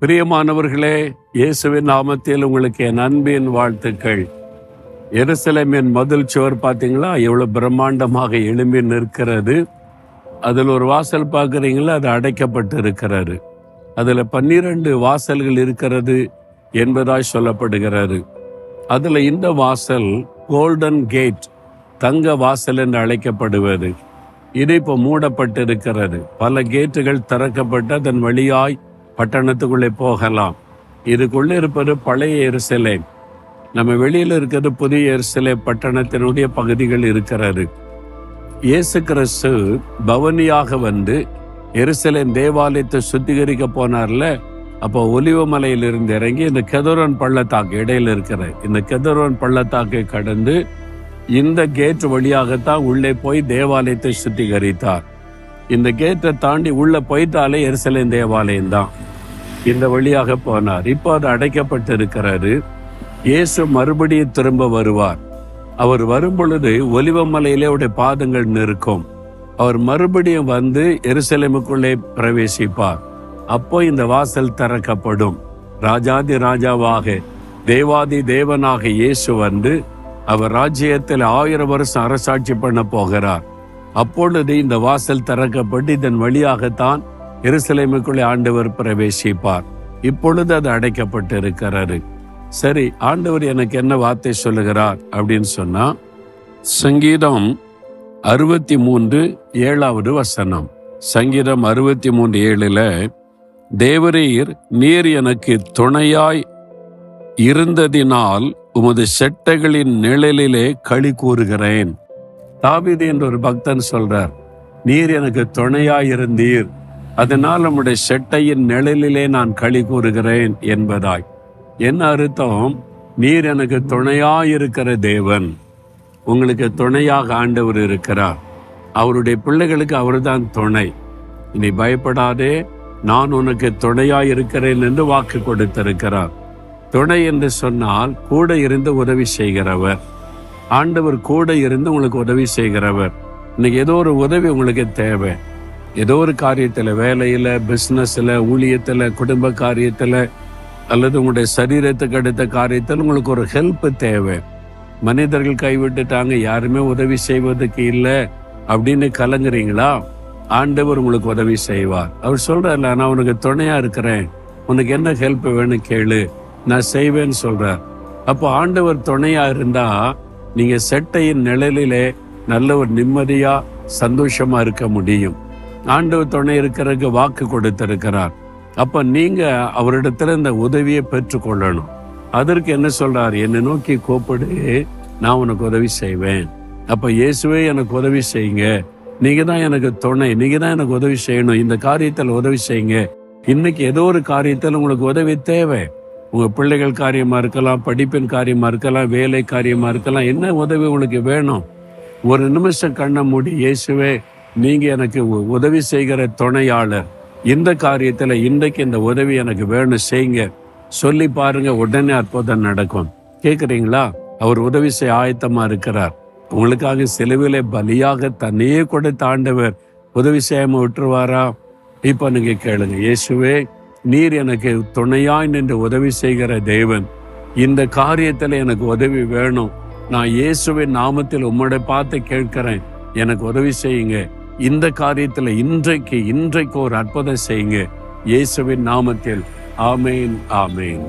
பிரியமானவர்களே, இயேசுவின் நாமத்தில் உங்களுக்கு என் அன்பின் வாழ்த்துக்கள். எருசலேமின் மதில் சுவர் பார்த்தீங்களா, எவ்வளவு பிரம்மாண்டமாக எழும்பி நிற்கிறது. அதில் ஒரு வாசல் பார்க்குறீங்களா, அது அடைக்கப்பட்டு இருக்கிறாரு. அதில் 12 வாசல்கள் இருக்கிறது என்பதாய் சொல்லப்படுகிறது. அதில் இந்த வாசல் கோல்டன் கேட், தங்க வாசல் என்று அழைக்கப்படுவது. இது இப்போ மூடப்பட்டு இருக்கிறது. பல கேட்டுகள் திறக்கப்பட்டு அதன் வழியாய் பட்டணத்துக்குள்ளே போகலாம். இதுக்குள்ளே இருப்பது பழைய எருசலேம். நம்ம வெளியில் இருக்கிறது புதிய எருசலேம் பட்டணத்தினுடைய பகுதிகள் இருக்கிறது. இயேசு கிறிஸ்து பவனியாக வந்து எருசலேம் தேவாலயத்தை சுத்திகரிக்க போனார்ல, அப்போ ஒலிவ மலையிலிருந்து இறங்கி இந்த கெதரோன் பள்ளத்தாக்கு இடையில இருக்கிற இந்த கெதரோன் பள்ளத்தாக்கை கடந்து இந்த கேட் வழியாகத்தான் உள்ளே போய் தேவாலயத்தை சுத்திகரித்தார். இந்த கேட்டை தாண்டி உள்ள போய்த்தாலே எருசலேம் தேவாலயம் தான். இந்த வழியாக போனார். இப்போ அது அடைக்கப்பட்டு இருக்கிறாரு. இயேசு மறுபடியும் திரும்ப வருவார். அவர் வரும் பொழுது ஒலிவ மலையிலே அவருடைய பாதங்கள் நிற்கும். அவர் மறுபடியும் வந்து எருசலேமுக்குள்ளே பிரவேசிப்பார். அப்போ இந்த வாசல் திறக்கப்படும். ராஜாதி ராஜாவாக தேவாதி தேவனாக இயேசு வந்து அவர் ராஜ்யத்தில் 1000 வருஷம் அரசாட்சி பண்ண போகிறார். அப்பொழுது இந்த வாசல் திறக்கப்பட்டு இதன் வழியாகத்தான் எருசலேமுக்குள்ளே ஆண்டவர் பிரவேசிப்பார். இப்பொழுது அது அடைக்கப்பட்டு இருக்கிறாரு. சரி, ஆண்டவர் எனக்கு என்ன வார்த்தை சொல்லுகிறார் அப்படின்னு சொன்னா, சங்கீதம் 63:7 சங்கீதம் 63:7 தேவரீர் நீர் எனக்கு துணையாய் இருந்ததினால் உமது செட்டைகளின் நிழலிலே களி கூறுகிறேன். தாவீது என்ற ஒரு பக்தன் சொல்றார், நீர் எனக்கு துணையாய் இருந்தீர், அதனால் நம்முடைய செட்டையின் நிழலிலே நான் களி கூறுகிறேன் என்பதாய். என்ன அர்த்தம்? நீர் எனக்கு துணையாய் இருக்கிற தேவன். உங்களுக்கு துணையாக ஆண்டவர் இருக்கிறார். அவருடைய பிள்ளைகளுக்கு அவர்தான் துணை. இனி பயப்படாதே, நான் உனக்கு துணையாய் இருக்கிறேன் என்று வாக்கு கொடுத்திருக்கிறார். துணை என்று சொன்னால் கூட இருந்து உதவி செய்கிறவர். ஆண்டவர் கூட இருந்து உங்களுக்கு உதவி செய்கிறவர். இன்னைக்கு ஏதோ ஒரு உதவி உங்களுக்கு தேவை. ஏதோ ஒரு காரியத்தில், வேலையில், பிஸ்னஸில், ஊழியத்தில், குடும்ப காரியத்தில், அல்லது உங்களுடைய சரீரத்துக்கு அடுத்த காரியத்தில் உங்களுக்கு ஒரு ஹெல்ப் தேவை. மனிதர்கள் கைவிட்டுட்டாங்க, யாருமே உதவி செய்வதற்கு இல்லை அப்படின்னு கலங்குறீங்களா? ஆண்டவர் உங்களுக்கு உதவி செய்வார். அவர் சொல்றாருல, நான் உனக்கு துணையா இருக்கிறேன், உனக்கு என்ன ஹெல்ப் வேணும் கேளு, நான் செய்வேன்னு சொல்றார். அப்போ ஆண்டவர் துணையா இருந்தா நீங்க செட்டையின் நிழலிலே நல்ல ஒரு நிம்மதியா சந்தோஷமா இருக்க முடியும். ஆண்டவர் துணை இருக்கிறதுக்கு வாக்கு கொடுத்திருக்கிறார். அப்ப நீங்க அவரிடத்துல இந்த உதவியை பெற்றுக்கொள்ளணும். அதற்கு என்ன சொல்றார்? என்னை நோக்கி கூப்பிடு, நான் உனக்கு உதவி செய்வேன். அப்ப இயேசுவே எனக்கு உதவி செய்யுங்க, நீங்க தான் எனக்கு துணை, நீங்க தான் எனக்கு உதவி செய்யணும், இந்த காரியத்தில் உதவி செய்யுங்க. இன்னைக்கு ஏதோ ஒரு காரியத்தில் உங்களுக்கு உதவி தேவை. உங்க பிள்ளைகள் காரியமா இருக்கலாம், படிப்பின் காரியமா இருக்கலாம், வேலை காரியமா இருக்கலாம். என்ன உதவி உங்களுக்கு வேணும்? ஒரு நிமிஷம் கண்ணை மூடி, இயேசுவே நீங்க எனக்கு உதவி செய்கிற துணையாளர், இந்த காரியத்துல இன்றைக்கு இந்த உதவி எனக்கு வேணும், செய்யுங்க சொல்லி பாருங்க. உடனே அற்புதம் நடக்கும். கேட்குறீங்களா? அவர் உதவி செய்ய ஆயத்தமா இருக்கிறார். உங்களுக்காக சிலுவிலே பலியாக தன்னையே கொடுத்த ஆண்டவர் உதவி செய்யாம விட்டுருவாரா? இப்ப நீங்க கேளுங்க, இயேசுவே நீர் எனக்கு துணையாய் நின்று உதவி செய்கிற தேவன், இந்த காரியத்துல எனக்கு உதவி வேணும், நான் இயேசுவின் நாமத்தில் உம்முடைய பார்த்து கேட்கிறேன், எனக்கு உதவி செய்யுங்க, இந்த காரியத்துல இன்றைக்கு ஒரு அற்புதம் செய்யுங்க, இயேசுவின் நாமத்தில். ஆமேன், ஆமேன்.